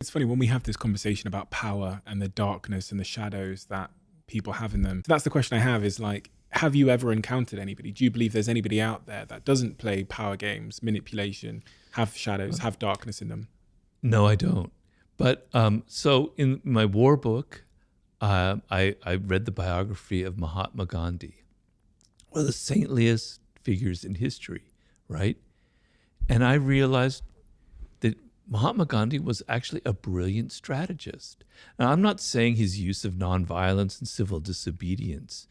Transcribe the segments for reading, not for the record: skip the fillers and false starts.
It's funny when we have this conversation about power and the darkness and the shadows that people have in them. So that's the question I have is like, have you ever encountered anybody? Do you believe there's anybody out there that doesn't play power games, manipulation, have shadows, have darkness in them? No, I don't. But so in my war book, I read the biography of Mahatma Gandhi, one of the saintliest figures in history, right? And I realized that Mahatma Gandhi was actually a brilliant strategist. Now, I'm not saying his use of nonviolence and civil disobedience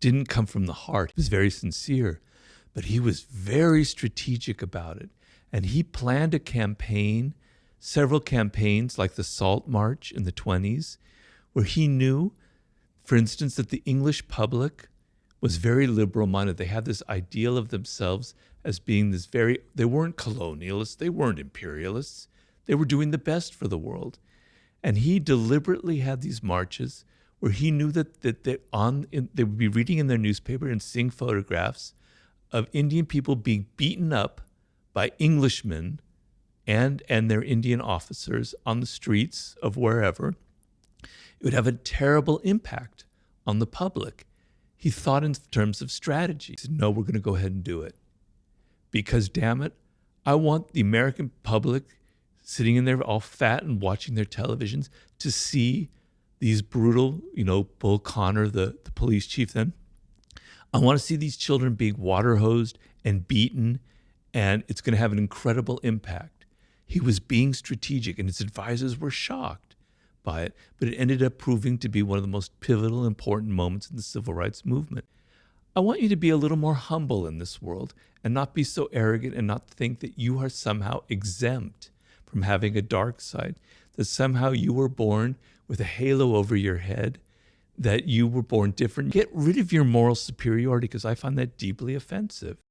didn't come from the heart. He was very sincere, but he was very strategic about it. And he planned a campaign, several campaigns like the Salt March in the 20s, where he knew, for instance, that the English public was very liberal-minded. They had this ideal of themselves as being they weren't colonialists, they weren't imperialists. They were doing the best for the world. And he deliberately had these marches where he knew that they would be reading in their newspaper and seeing photographs of Indian people being beaten up by Englishmen and their Indian officers on the streets of wherever. It would have a terrible impact on the public. He thought in terms of strategy. He said, no, we're going to go ahead and do it. Because, damn it, I want the American public sitting in there all fat and watching their televisions to see these brutal, Bull Connor, the police chief then. I want to see these children being water hosed and beaten, and it's going to have an incredible impact. He was being strategic, and his advisors were shocked by it, but it ended up proving to be one of the most pivotal, important moments in the civil rights movement. I want you to be a little more humble in this world and not be so arrogant and not think that you are somehow exempt from having a dark side, that somehow you were born with a halo over your head, that you were born different. Get rid of your moral superiority, because I find that deeply offensive.